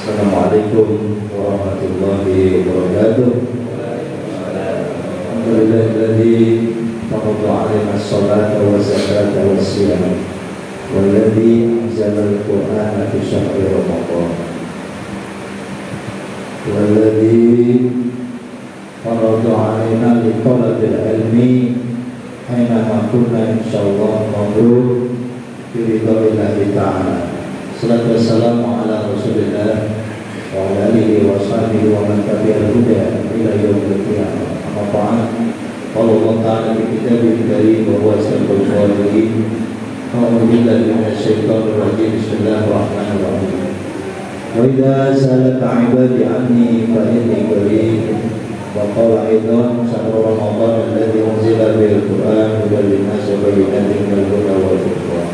Assalamualaikum warahmatullahi wabarakatuh. Alhamdulillahilladzi farada 'alaina as-salata wa zakata wa siyam walladzi anzala al-Qur'ana fi syahri Ramadan walladzi farada 'alaina li talabil ilmi aina ma kunna insyaallah mabrur bi ridwa'illahi ta'ala. Salatu wassalamu ala Rasulillah wa ala alihi wa sahbihi wa man tabi'al huda ila yaumil qiyamah. Amma ba'd. Qala Allah ta'ala fi kitabihi al-karim wa huwa asdaqul qa'ilin. A'udzu billahi minasy syaithanir rajim. Bismillahirrahmanirrahim. Wa idza sa'alaka 'ibadi 'anni fa inni qarib. Wa qala aidan syahrul ramadan alladzi unzila fihi al-Qur'an hudan lin-nasi wa bayyinatin minal huda wal furqan.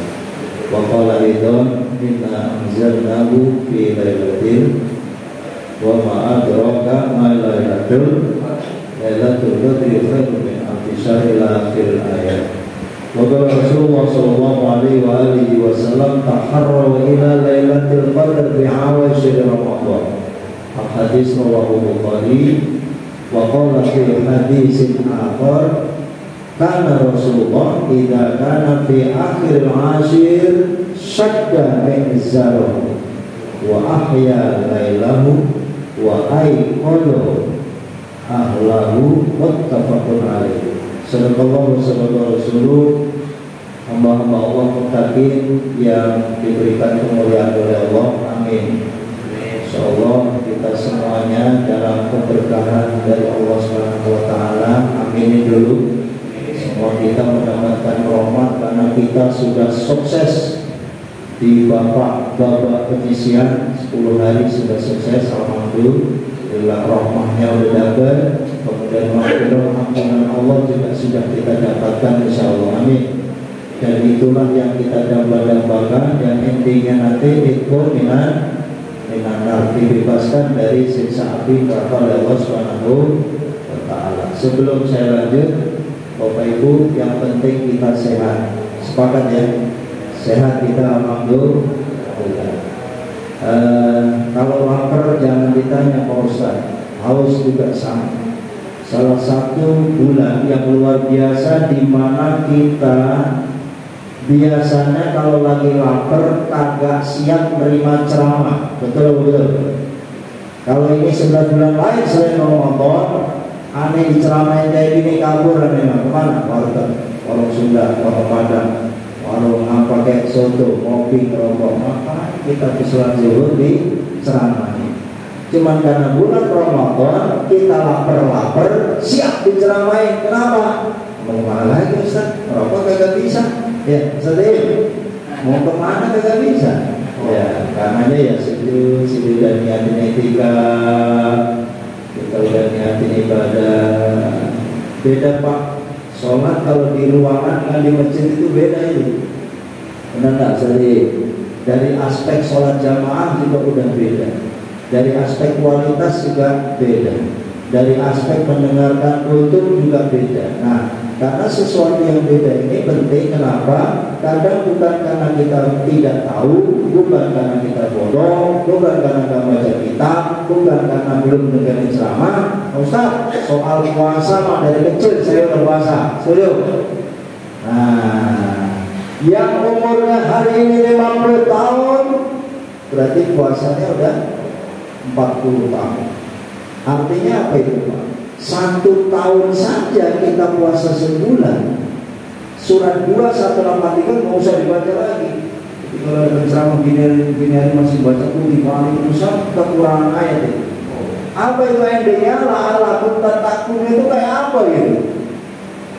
Wa qala aidan inna anzalnahu fi lailatin wa ma adraka ma lailatul qadri khairun min alfi syahr ila akhir ayat. Wa qala Rasulullah sallallahu alaihi wa alihi wasallam taharraw ila lailatul qadr fi awashir Ramadan. Hadis rawahu Bukhari. Wa qala fi hadisin akhar kana Rasulullah idza kana fi akhir al-ashir syadda mi'zarahu wa ahya lailahu wa aiqadahu ahlahu muttafaqun alaihi. Sadaqallahu wa rasuluh. Hamba-hamba Allah muttaqin yang diberikan kemuliaan oleh Allah, amin. Insyaallah kita semuanya dalam keberkahan dari Allah Subhanahu wa taala, amin dulu. Semua kita mendapatkan rahmat karena kita sudah sukses di babak penyisian 10 hari sudah sukses, alhamdulillah. Rahmatnya udah dapat, kemudian maghfirah ampunan Allah juga sudah kita dapatkan insyaallah, amin. Dan itulah yang kita dambakan, dan intinya nanti itu minan dibebaskan dari siksa api neraka oleh Allah Subhanahu wa taala. Sebelum saya lanjut, Bapak Ibu, yang penting kita sehat. Sepakat ya? Sehat kita alhamdulillah. Kalau lapar jangan ditanya Pak Ustaz. Haus juga sama. Salah satu bulan yang luar biasa di mana kita biasanya kalau lagi lapar kagak siap menerima ceramah. Betul. Kalau ini 9 bulan lain selain Ramadan, aneh diceramain kayak gini kabur aneh kemana? Warung Sunda, warung Padang, warung apa kayak soto, kopi, rokok. Maka kita kesulitan zuhur di ceramain. Cuman karena bulan Ramadan kita lapar siap diceramain. Kenapa? Mau kemana lagi Ustaz? Rokok kagak bisa. Ya, sedih. Mau kemana kagak bisa. Ya, karenanya ya situ dan niatin etika. Kita udah niatin ibadah. Beda Pak, sholat kalau di ruangan dengan di masjid itu beda itu. Benar nggak? Dari aspek sholat jamaah juga udah beda. Dari aspek kualitas juga beda. Dari aspek mendengarkan kultur juga beda. Nah, karena sesuatu yang beda ini penting. Kenapa? Kadang bukan karena kita tidak tahu, bukan karena kita bodoh, bukan karena tidak baca kitab, bukan karena belum mendengar ceramah. Ustaz, soal puasa mah dari kecil saya udah puasa, setuju? Nah, yang umurnya hari ini 50 tahun berarti puasanya udah 40 tahun. Artinya apa itu Pak? 1 tahun saja kita puasa sebulan, surat 2 183 nggak usah dibaca lagi. Jadi kalau ada ceramah gini hari masih baca di paling usah kekurangan ayat itu. Apa itu endingnya? La'allakum tattaqun itu kayak apa gitu?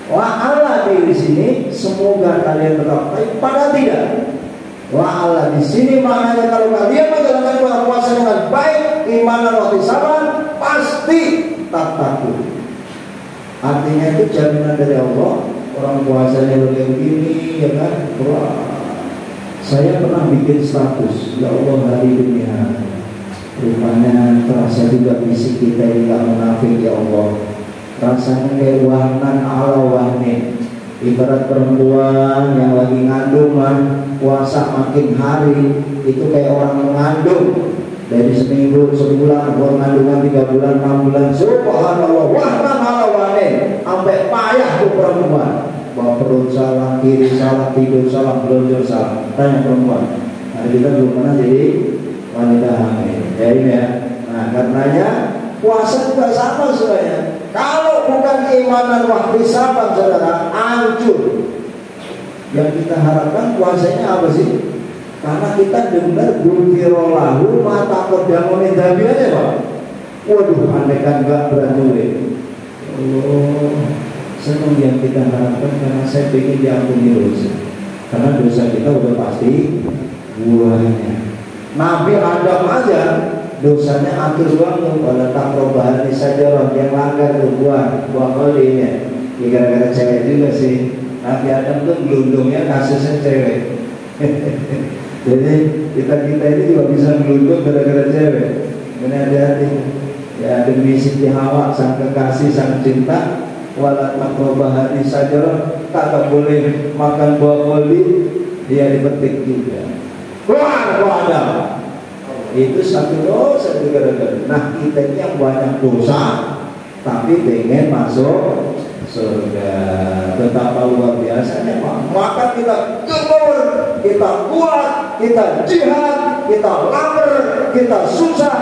Wa'ala di sini semoga kalian tetap baik, padahal tidak. Wa'ala di sini maknanya kalau kalian menjalankan puasa dengan baik, imanan wa ihtisaban, pasti tattaqun. Artinya itu jaminan dari Allah. Orang puasanya kayak begini, ya kan? Wah, saya pernah bikin status, ya Allah hari dunia. Rupanya terasa juga fisik kita ini gak munafik ya Allah. Rasanya kayak wahnan ala wahnin. Ibarat perempuan yang lagi ngandung kan, puasa makin hari itu kayak orang mengandung. dari seminggu, sebulan, kandungan 3 bulan, 6 bulan, subhanallah, wahna malawane, sampai payah tuh perempuan, bawa perut salah, kiri salah, tidur salah, belonjor salah. Tanya perempuan, nah kita belum pernah jadi wanita hamil, ya ini ya. Nah karenanya puasa juga sama sebenarnya. Kalau bukan keimanan waktu sahabat saudara, hancur. Yang kita harapkan puasanya apa sih? Karena kita dengar gufirallahu mata kodamu min dambi aja Pak. Waduh, andaikan gak berani. Allah, senang yang kita harapkan karena saya ingin diampuni dosa. Karena dosa kita udah pasti buahnya. Nabi Adam aja dosanya atur banget. Pada takrobahan saja orang yang langgar tuh buah kolinya. Ya gara-gara cewek juga sih. Nabi Adam tuh gelundungnya kasusnya cewek. Jadi kita ini juga bisa melunduk gara-gara cewek. Benar hati-hati. Ya demi Siti Hawa sang kekasih sang cinta, wala makrobahati saja tak boleh makan buah koli, dia dipetik juga. Wah, ada. Itu satu dosa gara-gara. Nah kita ini yang banyak dosa, tapi pengen masuk surga. Betapa luar biasanya Pak. Maka kita gemur, kita kuat, kita jihad, kita lapar, kita susah,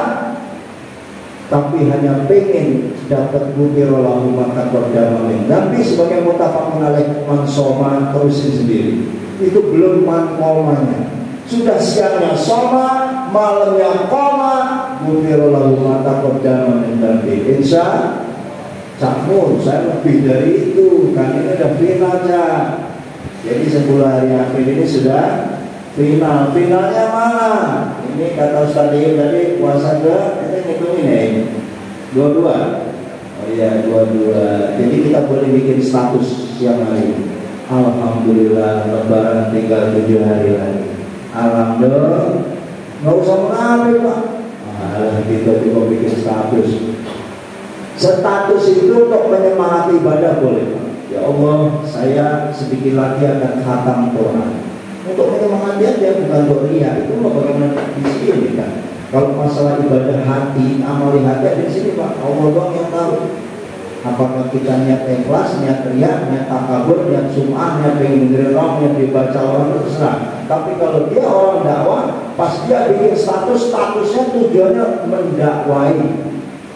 tapi hanya pengen dapat gufirallahu maka kordamalin. Nabi sebagai mutafakun alaih mansoma terusin sendiri. Itu belum mankomanya. Sudah siangnya soma, malamnya koma, gufirallahu maka kordamalin. Nabi insya Cakmun, saya lebih dari itu. Kan ini udah finalnya. Jadi 10 hari akhir ini sudah final. Finalnya mana? Ini kata Ustaz Iyum tadi puasa ke kita ngitungin ya ini 22. Oh iya 22. Jadi kita boleh bikin status siang hari. Alhamdulillah lebaran tinggal 7 hari lagi. Alhamdulillah. Nggak usah mengambil Pak. Kita juga bikin status. Status itu untuk menyemangati ibadah boleh. Ya Allah, saya sedikit lagi akan khatam Quran. Untuk menyemangati aja, bukan untuk riya. Itu bagaimana di sini kan. Kalau masalah ibadah hati, amal hati di sini Pak, Allah doang yang tahu. Apakah kita niat ikhlas, niat riya, niat takabur, niat sum'ah, niat pengen dengerin orang, niat dibaca orang, itu terserah. Tapi kalau dia orang dakwah, pas dia bikin statusnya tujuannya mendakwai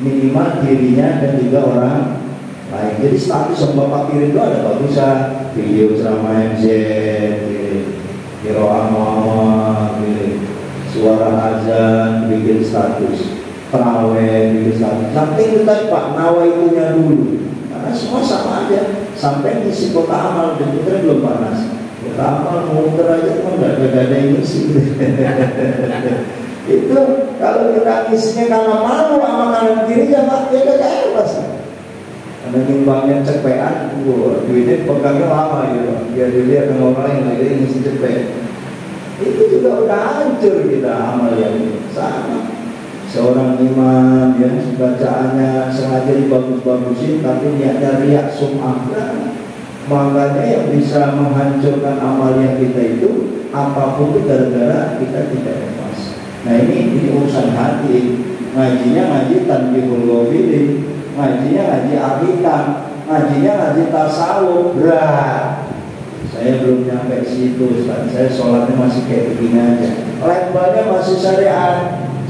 minimal dirinya dan juga orang lain. Jadi status yang Bapak kirim itu ada bagusnya video ceramah MZ, kiroah Muhammad, suara azan, bikin status terawih, bikin status. Nanti kita Pak nawaitunya dulu, karena semua sama aja. Sampai ngisi kota amal dan kita belum panas. Kota amal muter aja cuma nggak ada yang ngisi. Itu kalau kita isinya karena malu sama kanan kiri ya Pak, ya gak pasti. Karena nyumbangnya cepean, duitnya pegangnya lama gitu, biar dilihat sama orang yang lagi ngisi cepet. Itu juga udah hancur kita amal yang sama. Seorang imam ya bacaannya sengaja dibagus-bagusin, tapi niatnya riak sum'ah. Makanya yang bisa menghancurkan amal yang kita itu apapun itu gara-gara kita tidak ikhlas. Nah ini urusan hati. Ngajinya ngaji tanbihul ghafilin, ngajinya ngaji akidah, ngajinya ngaji tasawuf. Berat. Saya belum nyampe situ, saya sholatnya masih kayak begini aja. Levelnya masih syariat,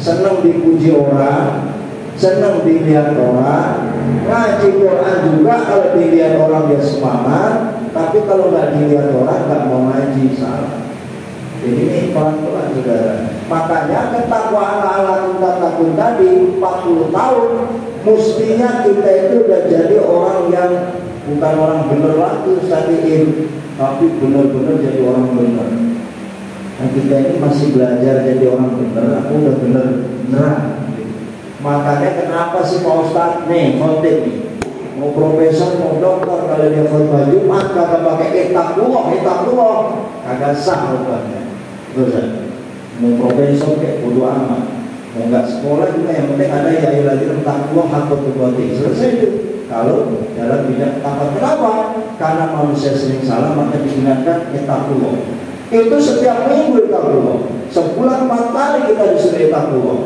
senang dipuji orang, senang dilihat orang. Ngaji Quran juga kalau dilihat orang dia semangat, tapi kalau nggak dilihat orang nggak mau ngaji, salah. Jadi ini pelan-pelan saudara. Makanya ketakwaan ala takun tadi 40 tahun mestinya kita itu udah jadi orang yang bukan orang bener lagi tadi, tapi benar-benar jadi orang benar. Nah kita ini masih belajar jadi orang benar. Aku udah bener-beneran. Makanya kenapa sih Pak Ustadz nih khotib nih, mau profesor mau dokter, kalau dia khotbah Jumat kagak pakai ittaqullah kagak sah khotbahnya. Terus mau profesor kayak bodo amat, mau nggak sekolah juga yang penting ada ya lagi tentang uang hakut berbuati selesai itu. Kalau dalam bidang takwa, kenapa? Karena manusia sering salah maka digunakan ittaqullah. Itu setiap minggu ittaqullah. Sebulan 4 kali kita disuruh ittaqullah.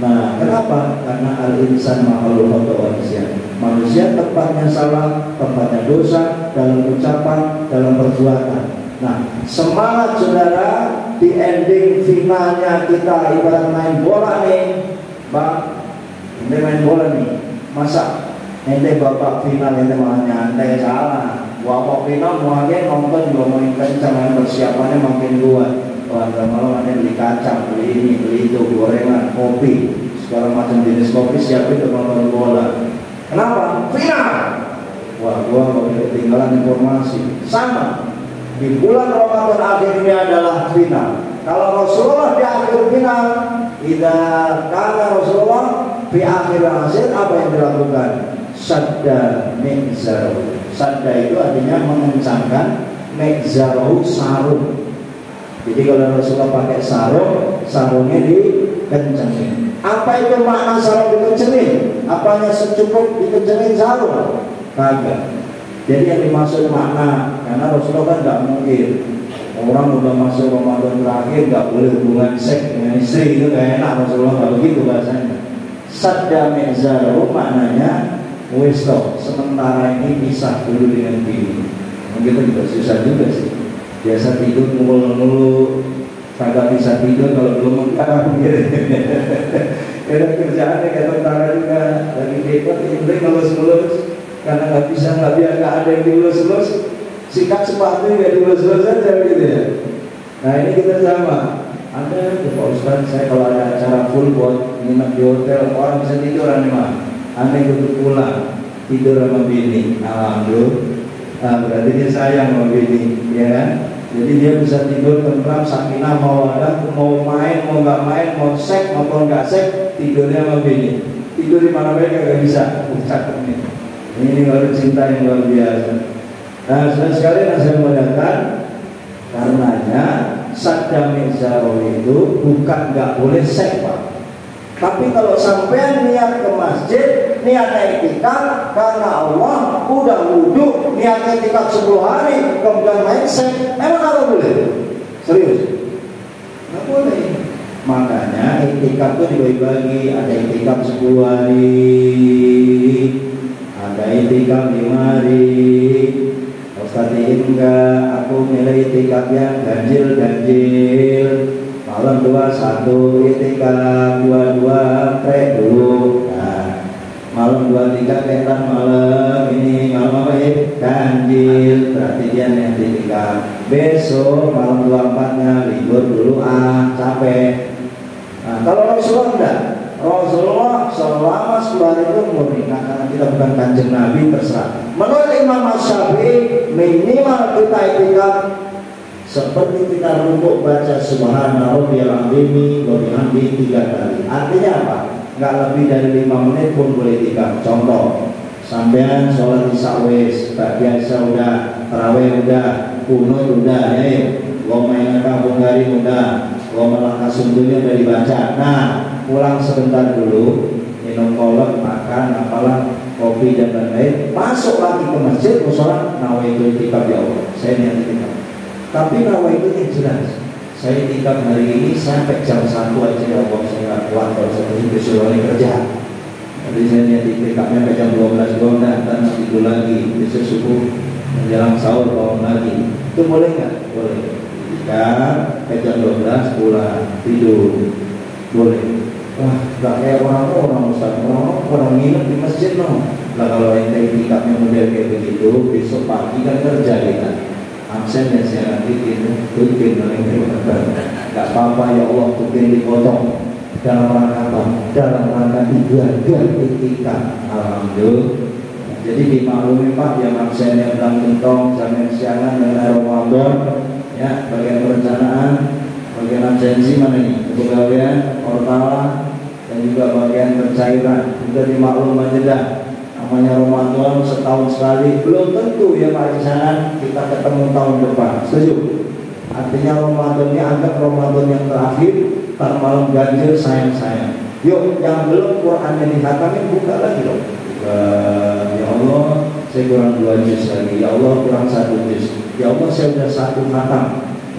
Nah, kenapa? Karena al-insan makhluk khata' manusia tempatnya salah, tempatnya dosa, dalam ucapan, dalam perbuatan. Nah, semangat saudara, di ending finalnya kita ibarat main bola nih, Bang. Ini main bola nih, masa ente babak final ente malah nyantai, salah. Babak final makin nonton juga main kencang, persiapannya makin kuat. Malam ada beli kacang, beli ini, beli itu, gorengan, kopi, segala macam jenis kopi siapin untuk nonton bola. Kenapa? Final. Wah, gua nggak boleh ketinggalan informasi. Sama di bulan Ramadan akhir ini adalah final. Kalau Rasulullah di akhir final, karena Rasulullah di akhir apa yang dilakukan? Sadda mizzaru. Sadda itu artinya mengencangkan, mizzaru sarung. Jadi kalau Rasulullah pakai sarung, sarungnya dikencengin. Apa itu makna sarung dikencengin? Apanya secukup dikencengin sarung? Kagak. Jadi yang dimaksud makna, karena Rasulullah kan nggak mungkin orang udah masuk Ramadan terakhir nggak boleh hubungan seks dengan istri, itu nggak enak. Rasulullah nggak begitu bahasanya. Sadda mi'zaru maknanya wis sementara ini pisah dulu dengan bini. Kita juga susah juga sih. Biasa tidur mulu, kagak bisa tidur kalau belum mengkarang gitu. Karena kerjaannya kayak tentara juga, lagi depot ini ngelus-ngelus, karena nggak biar nggak ada yang dilus-lus, sikat sepatu nggak dilus-lus aja gitu ya. Nah ini kita sama. Ada Pak Ustaz, saya kalau ada acara full buat nginep di hotel, orang bisa tidur mah. Aneh untuk pulang tidur sama bini, alhamdulillah. Nah, berarti dia sayang sama bini, ya kan? Jadi dia bisa tidur tentram, sakinah, mawaddah, mau main, mau nggak main, mau seks maupun nggak seks, tidurnya sama bini. Tidur di mana mereka nggak bisa. Ini baru cinta yang luar biasa. Nah, sekali saya mengatakan, karenanya sadda mi'zaru itu bukan nggak boleh seks, Pak. Tapi kalau sampai niat ke masjid, niatnya iktikaf karena Allah, udah wudhu, niatnya iktikaf 10 hari, kemudian main seks, emang apa boleh? Serius? Nggak boleh. Makanya iktikaf itu dibagi-bagi, ada iktikaf 10 hari, ada iktikaf 5 hari. Ustaz enggak, aku milih iktikaf yang ganjil. Malam 21 itikaf, 22 trek dulu. Nah, malam 23 ketan malam ini malam apa ya? Ganjil, berarti dia yang itikaf. Besok malam 24-nya libur dulu, capek. Nah, kalau Rasulullah enggak. Rasulullah selama 10 hari itu murni. Nah, karena kita bukan kanjeng Nabi, terserah. Menurut Imam Syafi'i minimal kita itikaf seperti kita rukuk baca subhana rabbiyal azim wa bihamdihi 3 kali. Artinya apa? Enggak lebih dari 5 menit pun boleh itikaf. Contoh, sampean sholat isya wis, biasa udah, tarawih udah, kunut udah, ya. Wa mainaka bungari udah, wa malaka sundunya udah dibaca. Nah, pulang sebentar dulu, minum kolak, makan, apalah, kopi dan lain-lain. Masuk lagi ke masjid, sholat, nawaitu itikaf ya Allah. Saya niat itikaf. Tapi nawa itu yang jelas. Saya itikaf hari ini sampai jam 1 aja ya Allah, saya nggak kuat kalau saya besok hari kerja. Jadi saya niat itikafnya sampai jam 12 doang, dan tidur lagi. Besok subuh menjelang sahur bangun lagi. Itu boleh nggak? Boleh. Itikaf sampai jam 12 pulang tidur, boleh. Wah, nggak kayak orang Ustaz, orang nginep di masjid no. Lah kalau ente itikafnya model kayak begitu, besok pagi kan kerja kita. Absen dan saya bikin nggak apa-apa ya Allah, bikin dipotong dalam rangka apa? Dalam rangka ibadah itikaf. Alhamdulillah. Jadi dimaklumi Pak, yang absennya bilang gentong, jangan siangan dengan Ramadan, ya, bagian perencanaan, bagian absensi mana nih? Kepegawaian, hortala, dan juga bagian pencairan. Juga dimaklum aja dah. Namanya Ramadan setahun sekali, belum tentu ya Pak di sana kita ketemu tahun depan. Setuju? Artinya Ramadan ini anggap Ramadan yang terakhir, tar malam ganjil sayang-sayang. Yuk, yang belum Qurannya dihatamin buka lagi loh. Ya Allah, saya kurang 2 juz lagi. Ya Allah, kurang 1 juz. Ya Allah, saya sudah 1 khatam.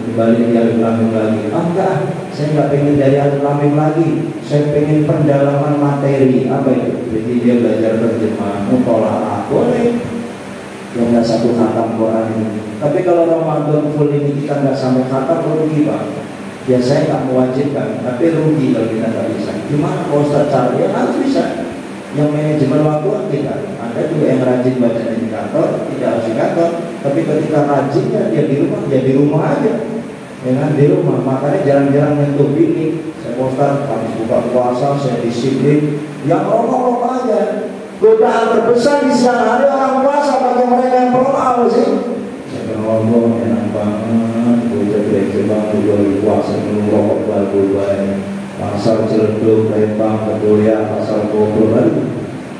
kembali di alif lam mim lagi. Enggak, saya nggak pengen dari alif lam mim lagi. Saya pengen pendalaman materi. Apa itu? Jadi dia belajar terjemahan, mutolaah, boleh. Yang nggak satu khatam Quran ini. Tapi kalau Ramadan full ini kita nggak sampai khatam, rugi Pak. Ya saya nggak mewajibkan, tapi rugi kalau kita nggak bisa. Gimana kalau Ustaz cari? Ya harus bisa. Yang manajemen waktu kita. Ada juga yang rajin baca di kantor, tidak harus di kantor. Tapi ketika rajinnya dia di rumah aja. Ya kan, di rumah. Makanya jarang-jarang nyentuh bini. Saya Ustaz, habis buka puasa, saya disiplin. Yang rokok-rokok aja. Godaan terbesar di siang hari orang puasa bagi mereka yang perokok sih. Saya ngomong enak banget, bocah gereja bang juga puasa ngerokok bal-bal. Pasar Ciledug, Lembang, Kedoya, Pasar Bogor,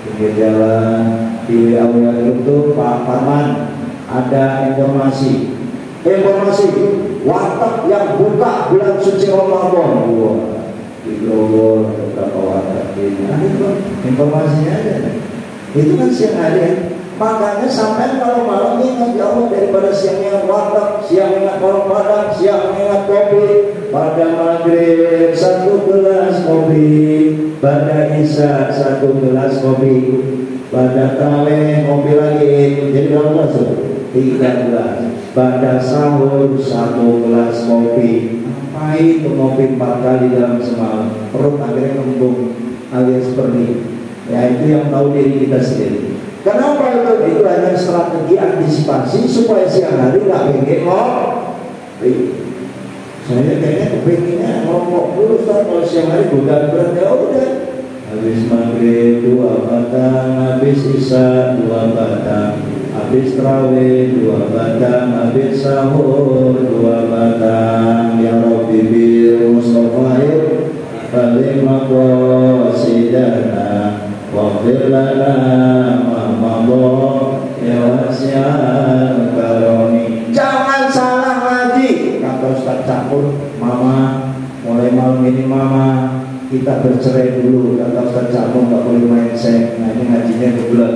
pinggir jalan di WA itu Pak Parman ada informasi warteg yang buka bulan suci Ramadan. Wah, di Bogor ada beberapa warteg ini. Nah, itu informasinya aja. Itu kan siang hari ya. Makanya sampai kalau malam ingat ya Allah, daripada siangnya warteg, siang ingat warung padang, siang ingat kopi. Pada maghrib 1 gelas kopi, pada isya 1 gelas kopi, pada tarawih kopi lagi. Jadi berapa tuh? 3 gelas. Pada sahur 1 gelas kopi. Apa itu ngopi 4 kali dalam semalam? Perut akhirnya kembung alias seperti. Ya itu yang tahu diri kita sendiri. Kenapa itu? Itu hanya strategi antisipasi supaya siang hari nggak pengen ngopi. Saya kayaknya kepinginnya ngomong dulu Ustaz, kalau siang hari godaan berat ya udah. Habis maghrib 2 batang, habis isya 2 batang, habis tarawih 2 batang, habis sahur 2 batang. Ya Rabbi bil Mustafa falimma qasidana waghfir lana ma madha ya wasi'al karami. Jangan salah ngaji. Kata Ustaz Campur, mama mulai malam ini mama kita bercerai dulu. Kata Ustaz Campur nggak boleh main seks. Nah ini ngajinya kebetulan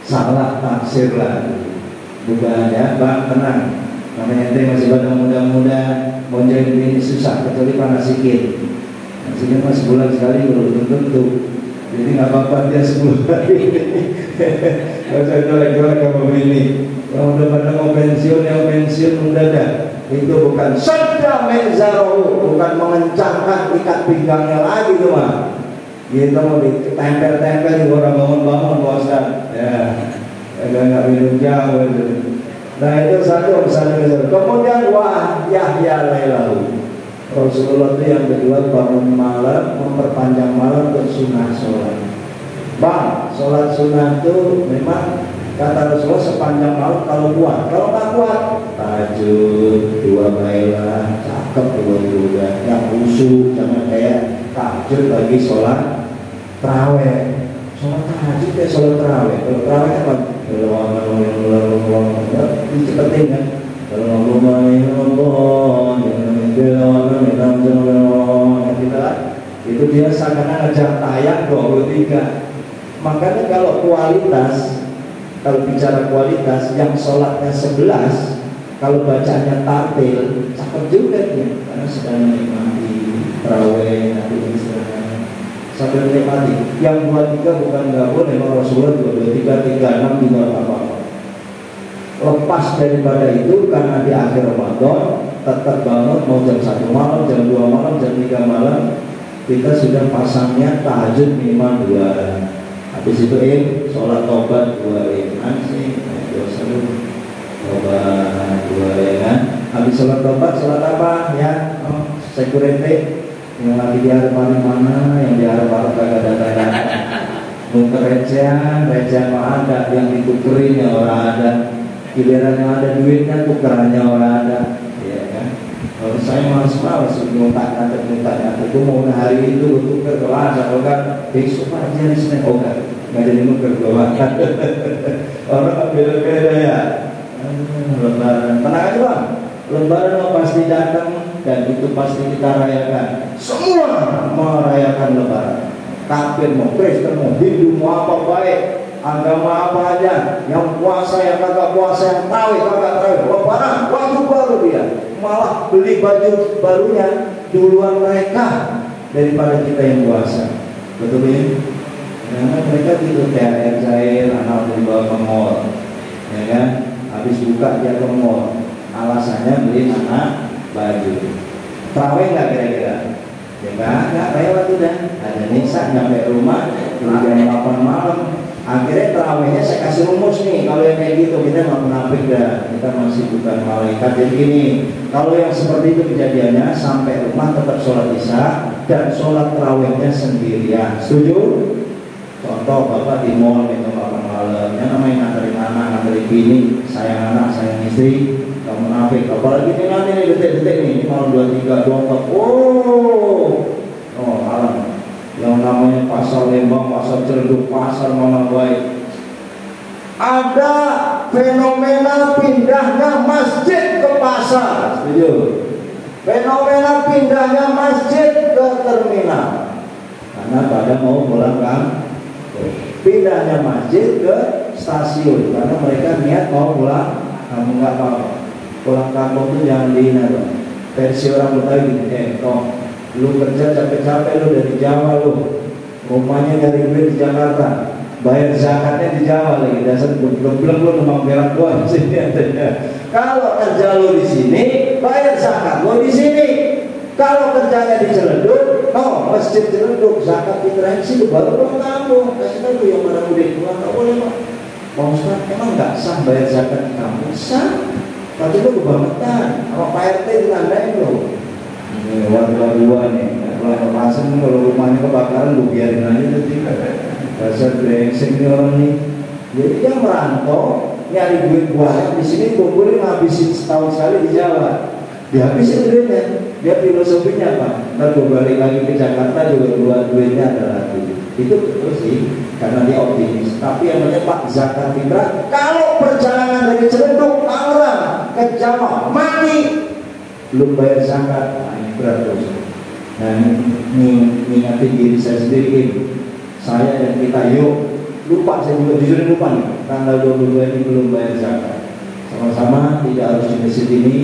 salah tafsir lagi. Bukan ya bang, tenang. Namanya ente masih pada muda-muda, mau jadi ini susah kecuali panasikin. Panasikin mas sebulan sekali belum tentu. Jadi nggak apa-apa dia 10 hari. Kalau saya colek-colek sama ini, yang udah pada mau pensiun, yang pensiun mendadak. Itu bukan sadda menzarohu, bukan mengencangkan ikat pinggangnya lagi tuh mah. Gitu mau ditempel-tempel di orang bangun-bangun bosan. Ya, nggak minum jauh itu. Nah itu satu. Kemudian wah Yahya Lailahu. Rasulullah itu yang kedua bangun malam, memperpanjang malam untuk sunnah sholat. Bang, sholat sunnah itu memang kata Rasulullah sepanjang malam kalau kuat. Kalau nggak kuat, tahajud 2 bailah, cakep 2 juga. Yang khusyuk, jangan kayak tahajud bagi sholat taraweh. Sholat tahajud kayak sholat taraweh. Kalau taraweh kan dicepetin kan. Kalau itu dia seakan ngajak tayang 23. Makanya kalau kualitas, kalau bicara kualitas, yang sholatnya 11, kalau bacanya tartil, cakep juga dia, karena sedang menikmati tarawih, nanti istirahat sambil menikmati. Yang 23 bukan nggak boleh, memang Rasulullah 23, 36 juga apa-apa. Lepas daripada itu karena di akhir Ramadan tetap bangun mau jam 1 malam, jam 2 malam, jam 3 malam kita sudah pasangnya tahajud minimal 2. Habis itu sholat tobat 2 ansih, tobat 2 kan. Habis sholat tobat, sholat apa ya? Security yang lagi di arah mana, yang di arah kagak datang. Bukan recehan mah ada, yang ditukerin ya orang ada. Giliran yang ada duitnya tukerannya orang ada, ya kan? Kalau saya malas minta itu mau hari itu tuker ke mana? Kalau kan besok aja di sini, nggak jadi nuker ke mana? Orang beda-beda ya. Lebaran, tenang aja bang. Lebaran pasti datang dan itu pasti kita rayakan. Semua merayakan Lebaran. Kafir mau Kristen mau Hindu mau apa baik. agama apa aja, yang puasa, yang kagak puasa, yang tahu, kagak tahu, barang waktu baru dia malah beli baju barunya duluan mereka daripada kita yang puasa. Betul ya? Karena mereka gitu THR cair, anak dibawa ke mall, ya kan? Habis buka dia ke mall, alasannya beli anak baju. Terawih nggak kira-kira? Ya nggak lewat udah. Ada nisa nyampe rumah jam 8 malam. Akhirnya terawihnya saya kasih rumus nih. Kalau yang kayak gitu kita nggak munafik dah. Kita masih bukan malaikat. Jadi gini, kalau yang seperti itu kejadiannya sampai rumah tetap sholat isya dan sholat terawihnya sendirian. Setuju? Contoh bapak di mall itu 8 malam, yang namanya nganterin anak, nganterin bini, sayang anak, sayang istri, nggak munafik. Apalagi ini nanti nih detik-detik nih, ini malam 23, 24, alam. Yang namanya pasar Lembang, pasar Ciledug, pasar mana baik. Ada fenomena pindahnya masjid ke pasar, setuju? Fenomena pindahnya masjid ke terminal, karena pada mau pulang kan. Pindahnya masjid ke stasiun karena mereka niat mau pulang. Kamu nggak apa-apa, pulang kampung tuh jangan dihina dong. Versi orang Betawi gini, lu kerja capek-capek lu dari Jawa, lu rumahnya dari duit di Jakarta, bayar zakatnya di Jawa lagi, dasar belum lu memang berak gua di sini. Kalau kerja lu di sini, bayar zakat lu di sini. Kalau kerjanya di Ciledug, masjid Ciledug, zakat interaksi itu baru pulang kampung. Kasih tahu yang mana mudik pulang nggak boleh pak. Pak Ustaz, emang nggak sah bayar zakat di kampung? Sah, tapi lu kebangetan. Sama Pak RT ditandain lo. Ini warga dua nih, kalau pasang kalau rumahnya kebakaran, lu biarin aja nanti. Dasar brengsek nih orang nih. Jadi dia merantau, nyari duit banyak di sini, kumpulin ngabisin setahun sekali di Jawa. Dihabisin duitnya. Dia filosofinya apa? Ntar gue balik lagi ke Jakarta juga dua duitnya ada lagi. Itu betul sih, karena dia optimis. Tapi yang namanya Pak zakat fitrah, kalau perjalanan dari Ciledug, Tangerang ke Jawa mati, belum bayar zakat, ini berat dosa. Nah ini ingatin diri saya sendiri. Saya dan kita yuk, lupa, saya juga jujur lupa nih, tanggal 22 ini belum bayar zakat. Sama-sama tidak harus di masjid ini.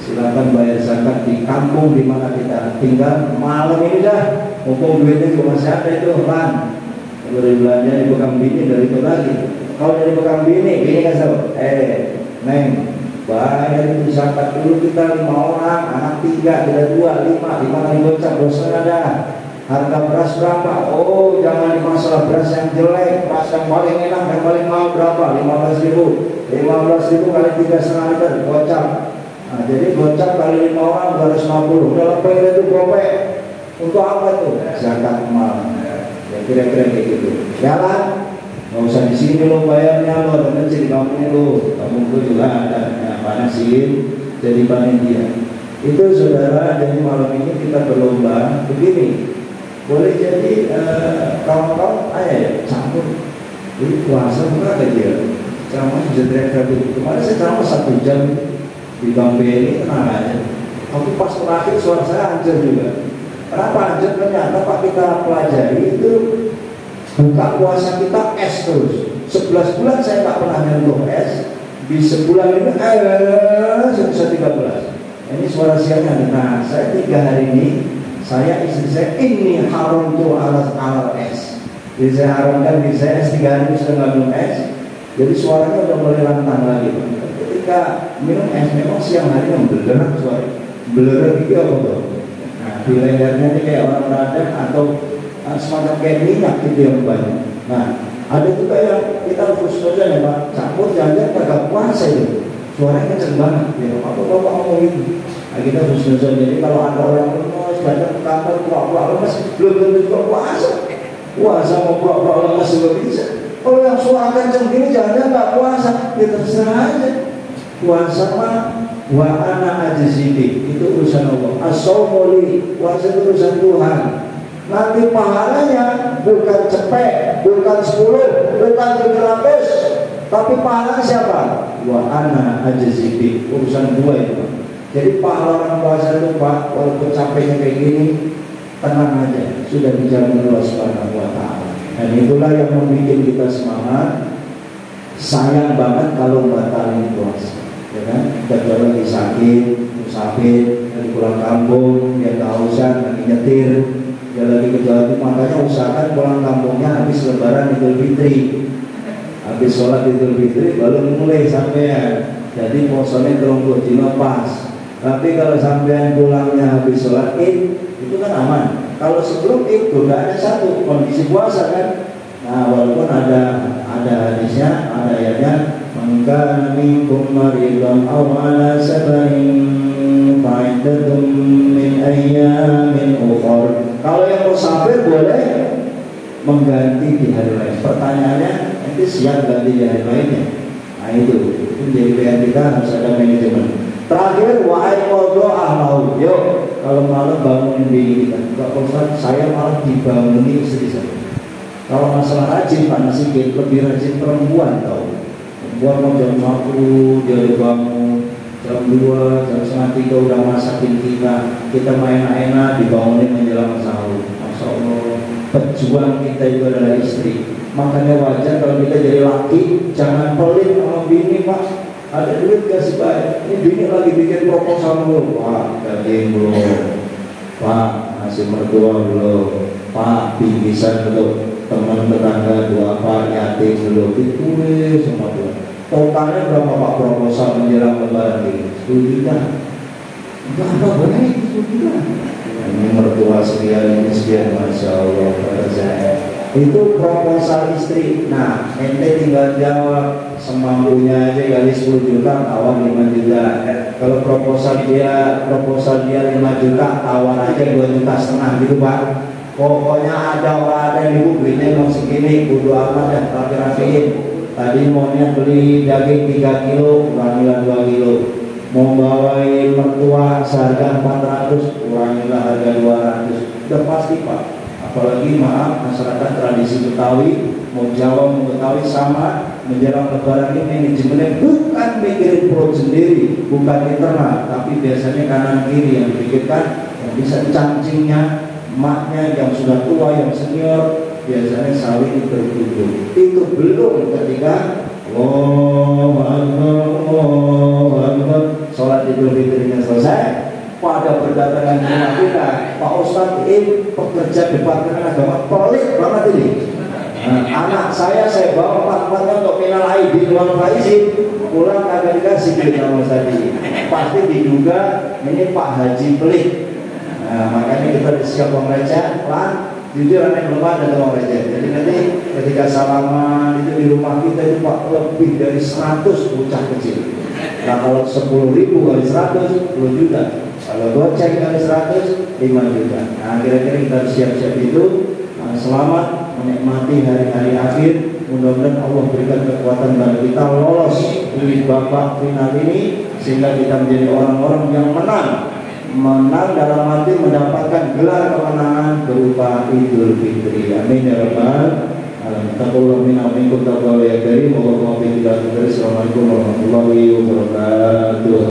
Silakan bayar zakat di kampung di mana kita tinggal. Malam ini dah, mumpung duitnya juga masih ada itu kan. Kalau belanja di Bekam Bini dari itu lagi. Kalau dari Bekam Bini kan so, neng, bayar itu zakat dulu kita 5 orang, anak 3, kita 2, 5 kali gocap dosa ada. Harga beras berapa? Oh, jangan di masalah beras yang jelek, beras yang paling enak, yang paling mahal berapa? 15.000. 15.000 kali 3,5 liter gocap. Nah, jadi gocap kali 5 orang 250. Udah lepek itu gopek. Untuk apa tuh? Zakat mal. Ya kira-kira kayak gitu. Jalan. Nggak usah di sini lo bayarnya, lo ada di kampung lo. Kampung lo juga ada. Nah, panasin jadi panitia. Itu saudara. Jadi malam ini kita berlomba begini. Boleh jadi kawan-kawan ya campur. Jadi puasa bukan aja dia. Ceramah bisa teriak-teriak. Kemarin saya ceramah 1 jam. Di Bang Beni tenang aja. Tapi pas terakhir suara saya hancur juga. Kenapa hancur? Ternyata Pak kita pelajari itu buka puasa kita es terus. 11 bulan saya tak pernah nyentuh es. Di sebulan ini bisa 13. Ini suara siangnya. Nah saya 3 hari ini, saya istri saya ini harum tuh alat es. Jadi saya haramkan diri saya es 3 hari sudah nggak minum es. Jadi suaranya udah mulai lantang lagi. Ketika minum es memang siang hari membelerang suara, belerang gitu apa tuh? Nah di lehernya ini kayak orang radang atau semacam kayak minyak gitu yang banyak. Nah ada juga yang kita khusus saja ya Pak, campur jangan kagak puasa itu, suaranya kenceng banget. Ya apa bapak ngomong gitu? Nah kita khusus saja. Jadi kalau ada orang lemes, banyak ke kantor pura-pura lemes, belum tentu juga puasa. Puasa mau pura-pura lemes juga bisa. Kalau yang suara kenceng gini jangan nggak puasa, ya terserah aja. Puasa mah wa ana ajzibi, itu urusan Allah. As-shaumuli, puasa itu urusan Tuhan. Nanti pahalanya bukan cepet, bukan 10, bukan 700, tapi pahalanya siapa? Wa ana ajzibi, urusan gua itu. Jadi pahala orang puasa itu Pak, walaupun capeknya kayak gini, tenang aja, sudah dijamin Allah Subhanahu wa taala. itulah yang membuat kita semangat. Sayang banget kalau batalin puasa, ya kan? Kita lagi sakit, musafir, lagi pulang kampung, dia kehausan, lagi nyetir, dia lagi ke Jawa Timur. Makanya usahakan pulang kampungnya habis Lebaran Idul Fitri, habis sholat Idul Fitri baru mulai sampean. Jadi puasanya 30 dino pas. Tapi kalau sampean pulangnya habis sholat Id, itu kan aman. Kalau sebelum Id godaannya satu, kondisi puasa kan. Nah, walaupun ada hadisnya, ada ayatnya, "Man minkum maridun aw ala safarin fa'iddatun min ayyamin ukhra." Kalau yang musafir boleh mengganti di hari lain. Pertanyaannya, nanti siap ganti di hari lainnya. Nah itu jadi PR kita harus ada manajemen. Terakhir, wahai qadha ahlahu. Yuk, kalau malam bangunin diri kita. Enggak usah, saya malah dibangunin istri saya. Kalau masalah rajin Pak Nasikin, lebih rajin perempuan tahu. Perempuan mau jam 1 dia udah bangun, jam 2, jam setengah 3 udah masakin kita main enak dibangunin menjelang sahur. Masya Allah, pejuang kita itu adalah istri. Makanya wajar kalau kita jadi laki, jangan pelit sama bini Pak. Ada duit kasih baik. Ini bini lagi bikin proposal dulu. Pak, daging belum. Pak, nasi mertua belum. Pak, bingkisan belum. Teman tetangga dua Pak, yatim belum. Ditulis semua tuh. Totalnya berapa Pak proposal menjelang Lebaran ini? 10 juta. Enggak apa baik 10 juta. Ini mertua sekian, ini sekian, Masya Allah. Itu proposal istri. Nah, ente tinggal jawab semampunya aja kali 10 juta, tawar 5 juta. Kalau proposal dia 5 juta, tawar aja 2,5 juta gitu Pak. Pokoknya ada ibu belinya mau segini, kudu amat ya, rapi-rapiin. Tadi maunya beli daging 3 kilo, kurangilah 2 kilo. Mau bawain mertua seharga 400, kurangilah harga 200. Udah pasti Pak. Apalagi maaf, masyarakat tradisi Betawi, mau Jawa mau Betawi sama, menjelang Lebaran ini manajemennya bukan mikirin perut sendiri, bukan internal, tapi biasanya kanan kiri yang dipikirkan, yang bisa cancingnya maknya yang sudah tua, yang senior, biasanya saling berkunjung. Itu belum ketika sholat Idul Fitrinya selesai, pada berdatangan ke rumah kita, Pak Ustadz ini pekerja Departemen Agama pelit banget ini. Anak saya bawa 4-4 untuk minal aidin wal faizin, pulang kagak dikasih duit sama tadi. Pasti diduga ini Pak Haji pelit. Nah, makanya kita siap pengereja, pelan, jujur aneh belum ada pengereja. Jadi nanti ketika salaman itu di rumah kita itu Pak lebih dari 100 bocah kecil. Nah kalau 10.000 kali 100, 10 juta. Kalau goceng kali 100, 5 juta. Nah kira-kira kita siap-siap itu. Selamat menikmati hari-hari akhir. Mudah-mudahan Allah berikan kekuatan bagi kita lolos di babak final ini, sehingga kita menjadi orang-orang yang menang dalam arti mendapatkan gelar kemenangan berupa Idul Fitri. Amin ya rabbal alamin. Taqabbal minna wa minkum taqabbal ya karim. Assalamualaikum warahmatullahi wabarakatuh.